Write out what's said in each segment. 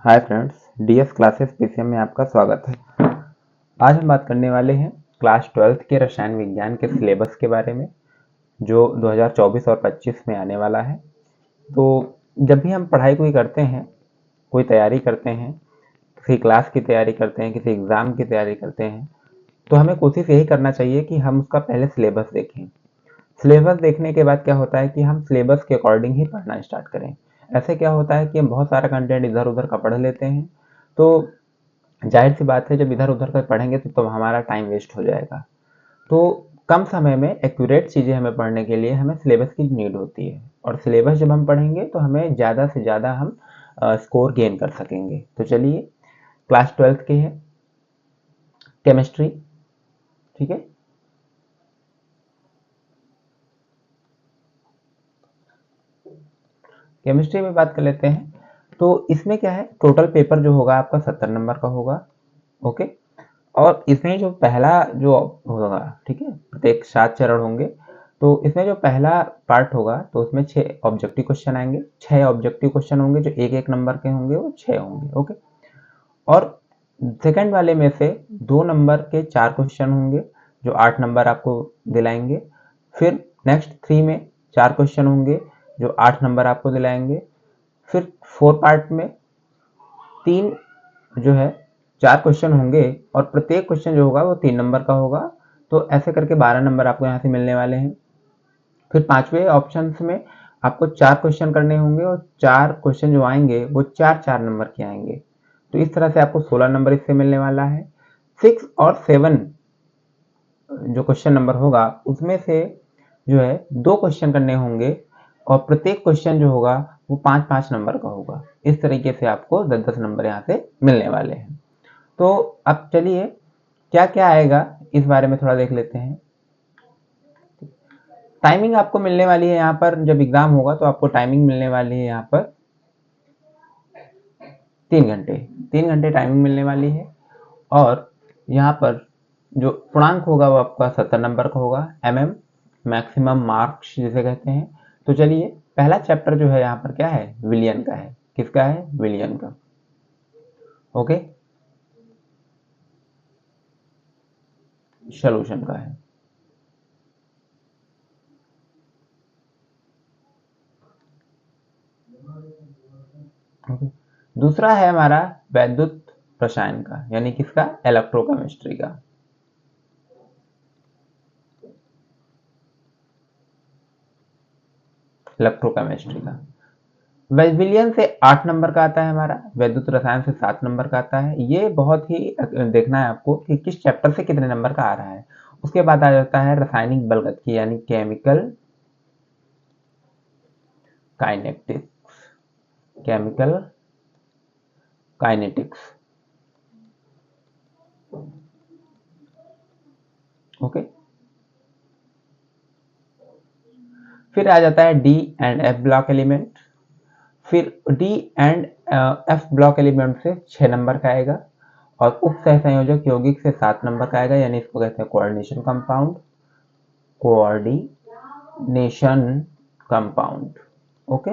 Hi friends, DS classes PCM में आपका स्वागत है। आज हम बात करने वाले हैं क्लास 12th के रसायन विज्ञान के सिलेबस के बारे में, जो 2024 और 25 में आने वाला है। तो जब भी हम पढ़ाई कोई करते हैं, कोई तैयारी करते हैं, किसी क्लास की तैयारी करते हैं, किसी एग्ज़ाम की तैयारी करते हैं, तो हमें कोशिश यही करना चाहिए कि हम उसका पहले सिलेबस देखें। सिलेबस देखने के बाद क्या होता है कि हम सिलेबस के अकॉर्डिंग ही पढ़ना स्टार्ट करें। ऐसे क्या होता है कि हम बहुत सारा कंटेंट इधर उधर का पढ़ लेते हैं, तो जाहिर सी बात है जब इधर उधर का पढ़ेंगे तो हमारा टाइम वेस्ट हो जाएगा। तो कम समय में एक्यूरेट चीज़ें हमें पढ़ने के लिए हमें सिलेबस की नीड होती है, और सिलेबस जब हम पढ़ेंगे तो हमें ज़्यादा से ज़्यादा हम स्कोर गेन कर सकेंगे। तो चलिए, क्लास 12th की है केमिस्ट्री, ठीक है। केमिस्ट्री में बात कर लेते हैं। तो इसमें क्या है, टोटल पेपर जो होगा आपका 70 नंबर का होगा, ओके। और इसमें जो पहला जो होगा, ठीक है, प्रत्येक 7 चरण होंगे। तो इसमें जो पहला पार्ट होगा तो उसमें 6 ऑब्जेक्टिव क्वेश्चन आएंगे। 6 ऑब्जेक्टिव क्वेश्चन होंगे जो एक एक नंबर के होंगे, वो 6 होंगे, ओके। और सेकंड वाले में से 2 नंबर के 4 क्वेश्चन होंगे जो 8 नंबर आपको दिलाएंगे। फिर नेक्स्ट 3 में 4 क्वेश्चन होंगे जो 8 नंबर आपको दिलाएंगे। फिर 4 पार्ट में 3 जो है 4 क्वेश्चन होंगे, और प्रत्येक क्वेश्चन जो होगा वो 3 नंबर का होगा। तो ऐसे करके 12 नंबर आपको यहाँ से मिलने वाले हैं। फिर 5वें ऑप्शन में आपको 4 क्वेश्चन करने होंगे, और 4 क्वेश्चन जो आएंगे वो 4-4 नंबर के आएंगे। तो इस तरह से आपको 16 नंबर इससे मिलने वाला है। 6 और 7 जो क्वेश्चन नंबर होगा उसमें से जो है 2 क्वेश्चन करने होंगे, और प्रत्येक क्वेश्चन जो होगा वो 5-5 नंबर का होगा। इस तरीके से आपको 10-10 नंबर यहाँ से मिलने वाले हैं। तो अब चलिए, क्या क्या आएगा इस बारे में थोड़ा देख लेते हैं। टाइमिंग आपको मिलने वाली है यहाँ पर, जब एग्जाम होगा तो आपको टाइमिंग मिलने वाली है यहाँ पर 3 घंटे। 3 घंटे टाइमिंग मिलने वाली है। और यहाँ पर जो पूर्णांक होगा वो आपका 70 नंबर का होगा, मैक्सिमम मार्क्स जिसे कहते हैं। तो चलिए, पहला चैप्टर जो है यहाँ पर क्या है, विलियन का है। किसका है, विलियन का, ओके, सॉल्यूशन का है। ओके। दूसरा है हमारा वैद्युत रसायन का, यानी किसका, इलेक्ट्रोकेमिस्ट्री का। इलेक्ट्रोकेमिस्ट्री का विलियन से 8 नंबर का आता है हमारा, वैद्युत रसायन से 7 नंबर का आता है। ये बहुत ही देखना है आपको कि किस चैप्टर से कितने नंबर का आ रहा है। उसके बाद आ जाता है रासायनिक बलगतिकी, यानी chemical kinetics, chemical kinetics, okay. फिर आ जाता है d and f block element. फिर d and f block element से 6 नंबर का आएगा, और उप सहसंयोजक यौगिक से 7 नंबर का आएगा, यानी इसको कहते हैं coordination compound, coordination compound, okay.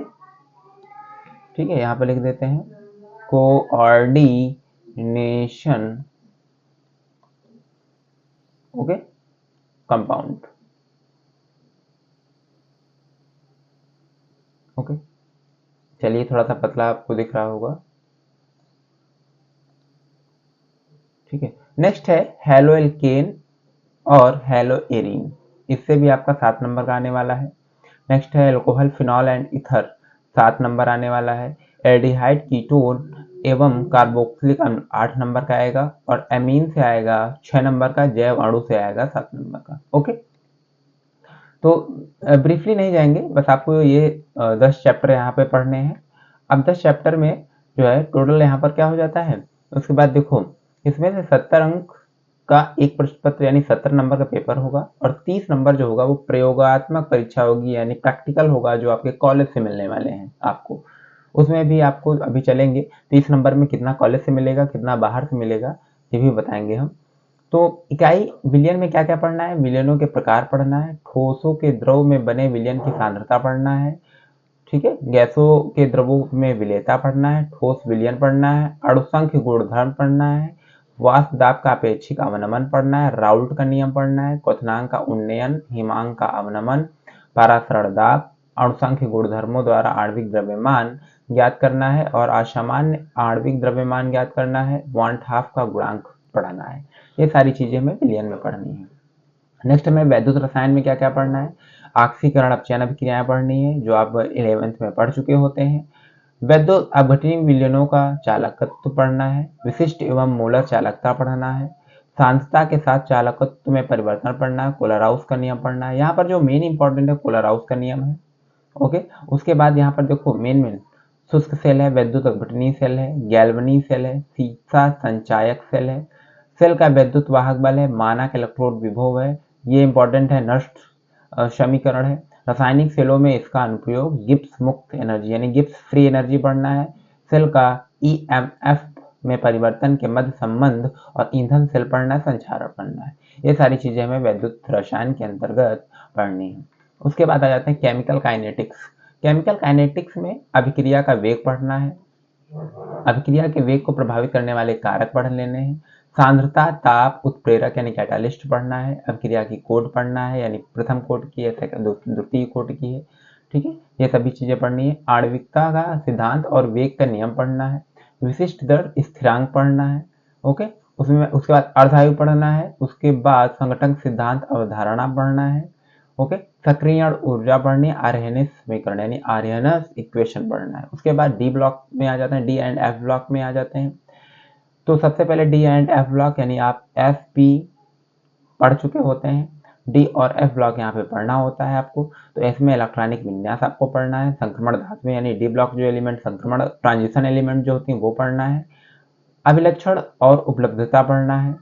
ठीक है, यहाँ पे लिख देते हैं कोऑर्डिनेशन, ओके, कंपाउंड, ओके। चलिए, थोड़ा सा पतला आपको दिख रहा होगा, ठीक है। नेक्स्ट है हेलो एल्केन और हेलो एरीन, इससे भी आपका 7 नंबर का आने वाला है। नेक्स्ट है alcohol, phenol and ether, 7 number आने वाला है। एल्डिहाइड, कीटोन एवं कार्बोक्सिलिक अम्ल 8 नंबर का आएगा, और एमीन से आएगा 6 नंबर का, जैव अणु से आएगा 7 नंबर का, ओके। तो ब्रीफली नहीं जाएंगे, बस आपको ये 10 चैप्टर यहाँ पे पढ़ने हैं। अब 10 चैप्टर में जो है टोटल यहाँ पर क्या हो जाता है, उसके बाद देखो, इसमें से 70 अंक का एक प्रश्न पत्र यानी 70 नंबर का पेपर होगा, और 30 नंबर जो होगा वो प्रयोगात्मक परीक्षा होगी, यानी प्रैक्टिकल होगा, जो आपके कॉलेज से मिलने वाले हैं आपको। उसमें भी आपको अभी चलेंगे 30 नंबर में कितना कॉलेज से मिलेगा, कितना बाहर से मिलेगा, ये भी बताएंगे हम। तो इकाई विलयन में क्या क्या पढ़ना है, विलयनों के प्रकार पढ़ना है, ठोसों के द्रव में बने विलयन की सांद्रता पढ़ना है, ठीक है। गैसों के द्रवों में विलेयता पढ़ना है, ठोस विलयन पढ़ना है, अणुसंख्य गुणधर्म पढ़ना है, वाष्प दाब का अपेक्षिक अवनमन पढ़ना है, राउल्ट का नियम पढ़ना है, क्वथनांक का उन्नयन, हिमांक का अवनमन, परासरण दाब, अणुसंख्य गुणधर्मों द्वारा आणविक द्रव्यमान ज्ञात करना है और असामान्य आणविक द्रव्यमान ज्ञात करना है, वांट हाफ का गुणांक पढ़ना है। ये सारी चीजें हमें विलयन में पढ़नी है। नेक्स्ट हमें वैद्युत रसायन में क्या क्या पढ़ना है, ऑक्सीकरण अपचयन अभिक्रियाएं पढ़नी है जो आप 11th में पढ़ चुके होते हैं। वैद्युत अपघटनी विलयनों का चालकत्व पढ़ना है, विशिष्ट एवं मोलर चालकता पढ़ना है, सांद्रता के साथ चालकत्व में परिवर्तन पढ़ना है, कोलराउस का नियम पढ़ना है। यहाँ पर जो मेन इंपॉर्टेंट है कोलराउस का नियम है। ओके, उसके बाद यहाँ पर देखो मेन शुष्क सेल है, वैद्युत अपघटनी सेल है, गैल्वनी सेल है, सीसा संचायक सेल है, सेल का वैद्युत वाहक बल है, मानक इलेक्ट्रोड विभव है, ये इंपॉर्टेंट है, नष्ट समीकरण है। रासायनिक सेलों में इसका अनुप्रयोग गिब्स मुक्त एनर्जी यानी गिब्स फ्री एनर्जी पढ़ना है, सेल का ईएमएफ में परिवर्तन के मध्य संबंध और ईंधन सेल पढ़ना है, संचारण पढ़ना है। ये सारी चीजें हमें वैद्युत रसायन के अंतर्गत पढ़नी है। उसके बाद आ जाते हैं केमिकल काइनेटिक्स। केमिकल काइनेटिक्स में अभिक्रिया का वेग पढ़ना है, अभिक्रिया के वेग को प्रभावित करने वाले कारक पढ़ लेने हैं, सांद्रता, ताप, उत्प्रेरक यानी कैटालिस्ट पढ़ना है, अभिक्रिया की कोड पढ़ना है यानी प्रथम कोड की है, द्वितीय कोड की है, ठीक है, ये सभी चीजें पढ़नी है। आणविकता का सिद्धांत और वेग का नियम पढ़ना है, विशिष्ट दर स्थिरांक पढ़ना है, ओके, उसमें उसके बाद अर्धायु पढ़ना है, उसके बाद संगठन सिद्धांत अवधारणा पढ़ना है, ओके, सक्रियण ऊर्जा पढ़नी है, आर्यनस समीकरण यानी आर्यनस इक्वेशन पढ़ना है। उसके बाद डी ब्लॉक में आ जाते हैं, डी एंड एफ ब्लॉक में आ जाते हैं। तो सबसे पहले डी एंड एफ ब्लॉक यानी आप एफ पी पढ़ चुके होते हैं, डी और एफ ब्लॉक यहाँ पे पढ़ना होता है आपको। तो इसमें इलेक्ट्रॉनिक विन्यास आपको पढ़ना है, संक्रमण धातु यानी डी ब्लॉक जो एलिमेंट संक्रमण ट्रांजिशन एलिमेंट जो होती है वो पढ़ना है, अभिलक्षण और उपलब्धता पढ़ना है,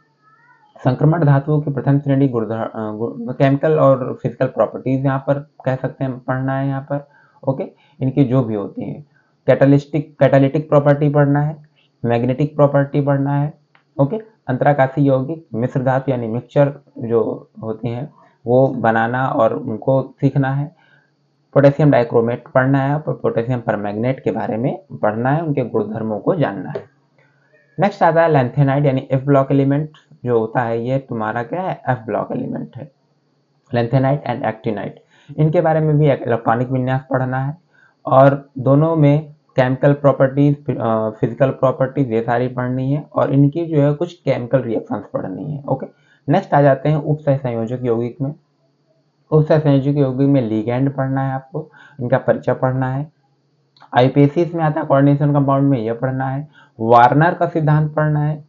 संक्रमण धातुओं की प्रथम श्रेणी केमिकल और फिजिकल प्रॉपर्टीज यहाँ पर कह सकते हैं पढ़ना है यहाँ पर, ओके, इनकी जो भी होती है, कैटालिटिक प्रॉपर्टी पढ़ना है, मैग्नेटिक प्रॉपर्टी पढ़ना है, ओके, अंतराकाशी यौगिक मिश्र धातु यानी मिक्सचर जो होती हैं वो बनाना और उनको सीखना है, पोटेशियम डाइक्रोमेट पढ़ना है और पोटेशियम परमैंगनेट के बारे में पढ़ना है, उनके गुणधर्मों को जानना है। नेक्स्ट आता है लैंथेनाइड यानी एफ ब्लॉक एलिमेंट जो होता है, ये तुम्हारा क्या है, एफ ब्लॉक एलिमेंट है। लैंथेनाइड एंड एक्टिनाइड, इनके बारे में भी इलेक्ट्रॉनिक विन्यास पढ़ना है और दोनों में केमिकल प्रॉपर्टीज, फिजिकल प्रॉपर्टीज ये सारी पढ़नी है और इनकी जो है कुछ केमिकल रिएक्शंस पढ़नी है, ओके। नेक्स्ट आ जाते हैं उपसह संयोजक यौगिक में। उपसह संयोजक यौगिक में लिगैंड पढ़ना है आपको, इनका परिचय पढ़ना है। आईपीएसी में आता है कोऑर्डिनेशन कंपाउंड में यह पढ़ना है, वार्नर का सिद्धांत पढ़ना है।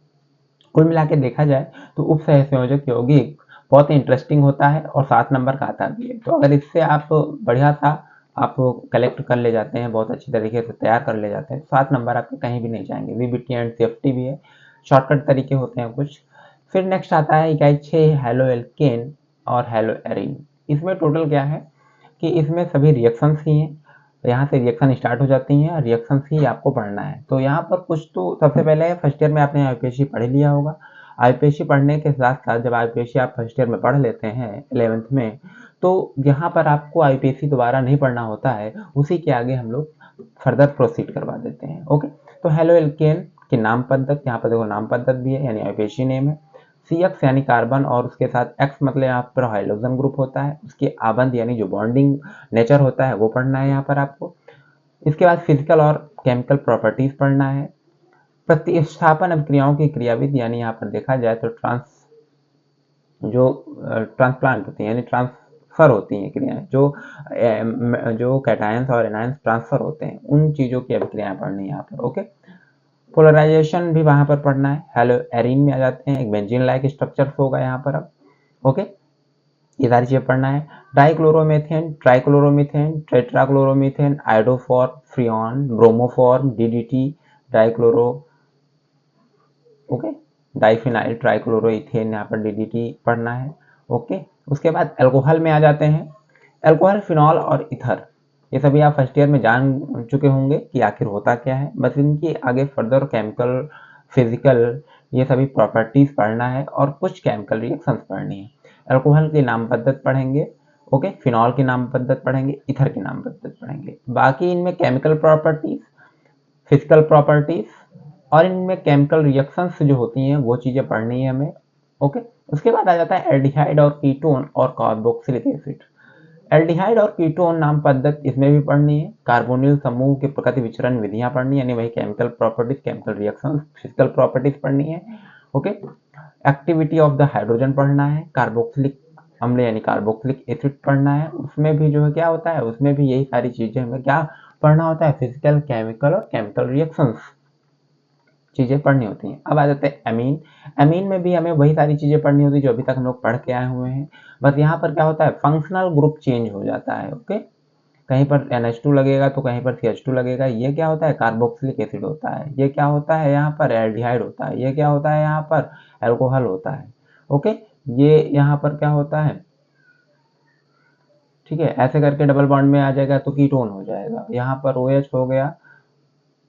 कुल मिला के देखा जाए तो उपसह संयोजक यौगिक बहुत इंटरेस्टिंग होता है और 7 नंबर का आता भी है। तो अगर इससे आप बढ़िया सा आप कलेक्ट कर ले जाते हैं, बहुत अच्छी तरीके से तैयार कर ले जाते हैं, 7 नंबर आपके कहीं भी नहीं जाएंगे। वीबीटी एंड सीएफटी भी है, शॉर्टकट तरीके होते हैं कुछ। फिर नेक्स्ट आता है इकाई 6 हेलो एल्केन और हेलो एरिन। इसमें टोटल क्या है कि इसमें सभी रिएक्शंस ही हैं, यहाँ से रिएक्शन स्टार्ट हो जाती हैं, रिएक्शंस ही आपको पढ़ना है। तो यहाँ पर कुछ तो सबसे पहले फर्स्ट ईयर में आपने आईपीएसी पढ़ लिया होगा। आईपीएसी पढ़ने के साथ साथ जब आईपीएसी आप फर्स्ट ईयर में पढ़ लेते हैं 11th में, तो यहाँ पर आपको आईपीएसी दोबारा नहीं पढ़ना होता है, उसी के आगे हम लोग फर्दर प्रोसीड करवा देते हैं, ओके। तो हेलो एल्केन के नाम पद्धत, यहाँ पर देखो नाम पद्धत भी है यानी आईपीएसी नेम है। CX यानी कार्बन और उसके साथ X मतलब यहाँ पर हाइड्रोजन ग्रुप होता है, उसके आबंध यानी जो बॉन्डिंग नेचर होता है वो पढ़ना है यहाँ पर आपको। इसके बाद फिजिकल और केमिकल प्रॉपर्टीज पढ़ना है। प्रतिस्थापन अभिक्रियाओं की क्रियाविधि यानी यहाँ पर देखा जाए तो ट्रांसप्लांट होती है यानी ट्रांसफर होती हैं क्रियाएं, जो कैटायंस और एनायंस ट्रांसफर होते हैं, उन चीजों की अभिक्रियाएं पढ़नी है यहाँ पर, ओके। पोलराइजेशन भी वहां पर पढ़ना है। हेलो एरीन में आ जाते हैं, एक बेंजीन लाइक स्ट्रक्चर होगा यहाँ पर अब, ओके, ये सारी चीजें पढ़ना है। Dichloromethane, trichloromethane, tetrachloromethane, iodoform, freon, bromoform, DDT, dichloro, okay, diphenyl trichloroethane, यहाँ पर डीडीटी पढ़ना है, ओके। उसके बाद अल्कोहल में आ जाते हैं, अल्कोहल, फिनॉल और इथर, ये सभी आप फर्स्ट ईयर में जान चुके होंगे कि आखिर होता क्या है। बस इनकी आगे फर्दर केमिकल, फिजिकल ये सभी प्रॉपर्टीज पढ़ना है और कुछ केमिकल रिएक्शंस पढ़नी है। अल्कोहल की नाम पद्धत पढ़ेंगे, ओके, फिनॉल की नाम पद्धति पढ़ेंगे, ईथर की नाम पद्धति पढ़ेंगे। बाकी इनमें केमिकल प्रॉपर्टीज, फिजिकल प्रॉपर्टीज और इनमें केमिकल रिएक्शंस जो होती हैं वो चीजें पढ़नी है हमें। ओके, उसके बाद आ जाता है एल्डिहाइड और कीटोन और कार्बोक्सिलिक एसिड। एल्डिहाइड और कीटोन नाम पद्धति इसमें भी पढ़नी है। कार्बोनिल समूह के प्रकृति विचरण विधियां पढ़नी है, यानी वही chemical properties, chemical reactions, physical properties पढ़नी है। Okay, activity of the hydrogen पढ़ना है। कार्बोक्सिलिक अम्ल यानी कार्बोक्सिलिक एसिड पढ़ना है। उसमें भी जो है क्या होता है, उसमें भी यही सारी चीजें हमें क्या पढ़ना होता है, फिजिकल, केमिकल और केमिकल रिएक्शंस चीजें पढ़नी होती हैं। अब आ जाते हैं एमीन। एमीन में भी हमें वही सारी चीजें पढ़नी होती है जो अभी तक हम लोग पढ़ के आए हुए हैं, बस यहाँ पर क्या होता है, फंक्शनल ग्रुप चेंज हो जाता है। ओके, कहीं पर NH2 लगेगा तो कहीं पर CH2 लगेगा। ये क्या होता है, कार्बोक्सिलिक एसिड होता है। ये क्या होता है, यहाँ पर एल्डिहाइड होता है। ये क्या होता है, यहाँ पर एल्कोहल होता है। ओके, ये यहाँ पर क्या होता है, ठीक है, ऐसे करके डबल बॉन्ड में आ जाएगा तो कीटोन हो जाएगा। यहाँ पर OH हो गया।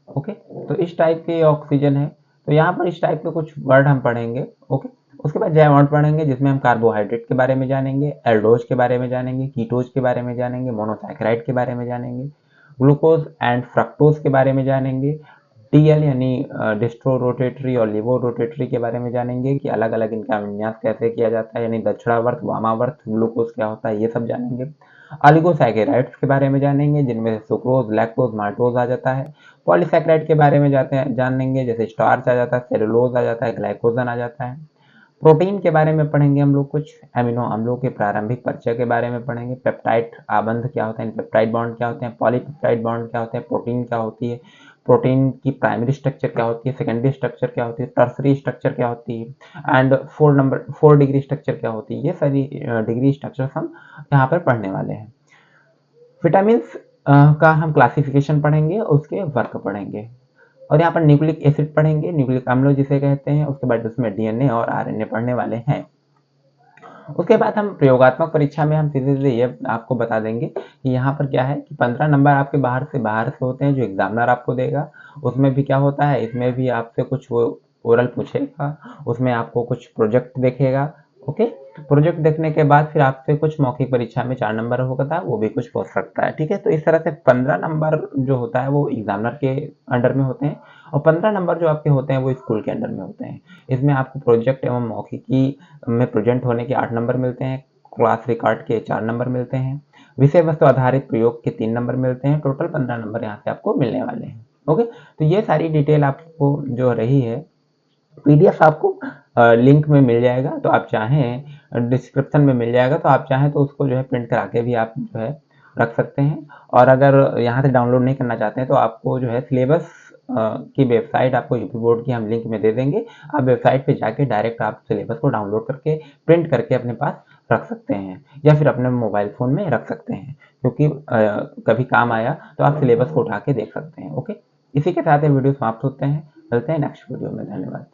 ओके, तो इस टाइप के ऑक्सीजन है। तो यहाँ पर इस टाइप के कुछ वर्ड हम पढ़ेंगे। ओके, उसके बाद जैव बॉन्ड पढ़ेंगे जिसमें हम कार्बोहाइड्रेट के बारे में जानेंगे, एल्डोज के बारे में जानेंगे, कीटोज के बारे में जानेंगे, मोनोसैकेराइड के बारे में जानेंगे, ग्लूकोज एंड फ्रक्टोज के बारे में जानेंगे, DL यानी डिस्ट्रो रोटेटरी और लिवो रोटेटरी के बारे में जानेंगे कि अलग अलग इनका विन्यास कैसे किया जाता है, यानी दक्षिणावर्त, वामावर्त ग्लूकोज क्या होता है, ये सब जानेंगे। ऑलिगोसैकेराइड्स के बारे में जानेंगे जिनमें सुक्रोज, लैक्टोज, माल्टोज आ जाता है। पॉलीसैकेराइड के बारे में जानेंगे, जैसे स्टार्च आ जाता है, सेलुलोज आ जाता है, ग्लाइकोजन आ जाता है। प्रोटीन के बारे में पढ़ेंगे हम लोग, कुछ एमिनो अम्लों के प्रारंभिक परिचय के बारे में पढ़ेंगे। पेप्टाइड आबंध क्या होता है, पेप्टाइड बॉन्ड क्या होते हैं, पॉलीपेप्टाइड बॉन्ड क्या होते हैं, प्रोटीन क्या होती है, प्रोटीन की प्राइमरी स्ट्रक्चर क्या होती है, सेकेंडरी स्ट्रक्चर क्या होती है, टर्सरी स्ट्रक्चर क्या होती है, एंड 4 डिग्री स्ट्रक्चर क्या होती है। ये सारी डिग्री स्ट्रक्चर हम यहाँ पर पढ़ने वाले हैं। विटामिन का हम क्लासिफिकेशन पढ़ेंगे, उसके वर्क पढ़ेंगे, और यहाँ पर न्यूक्लिक एसिड पढ़ेंगे, न्यूक्लिक अम्ल जिसे कहते हैं। उसके बाद उसमें DNA और RNA पढ़ने वाले हैं। उसके बाद हम प्रयोगात्मक परीक्षा में हम सीधे सीधे ये आपको बता देंगे कि यहाँ पर क्या है कि 15 नंबर आपके बाहर से होते हैं जो एग्जामिनर आपको देगा। उसमें भी क्या होता है, इसमें भी आपसे कुछ वो ओरल पूछेगा, उसमें आपको कुछ प्रोजेक्ट देखेगा। ओके, प्रोजेक्ट देखने के बाद फिर आपसे कुछ मौखिक परीक्षा में 4 नंबर होगा, वो भी कुछ पूछ सकता है। ठीक है, तो इस तरह से 15 नंबर जो होता है वो एग्जामिनर के अंडर में होते हैं, और 15 नंबर जो आपके होते हैं वो स्कूल के अंडर में होते हैं। इसमें आपको प्रोजेक्ट एवं मौखिकी में प्रेजेंट होने के 8 नंबर मिलते हैं, क्लास रिकॉर्ड के 4 नंबर मिलते हैं, विषय वस्तु आधारित प्रयोग के 3 नंबर मिलते हैं। टोटल 15 नंबर यहाँ से आपको मिलने वाले हैं। ओके, तो ये सारी डिटेल आपको जो रही है, PDF आपको लिंक में मिल जाएगा, तो आप चाहें डिस्क्रिप्शन में मिल जाएगा, तो आप चाहें तो उसको जो है प्रिंट करा के भी आप जो है रख सकते हैं। और अगर यहाँ से डाउनलोड नहीं करना चाहते हैं तो आपको जो है सिलेबस की वेबसाइट आपको यूपी बोर्ड की हम लिंक में दे देंगे। आप वेबसाइट पे जाके डायरेक्ट आप सिलेबस को डाउनलोड करके प्रिंट करके अपने पास रख सकते हैं, या फिर अपने मोबाइल फ़ोन में रख सकते हैं, क्योंकि कभी काम आया तो आप सिलेबस को उठा के देख सकते हैं। ओके, इसी के साथ ये वीडियो समाप्त होते हैं। मिलते हैं नेक्स्ट वीडियो में। धन्यवाद।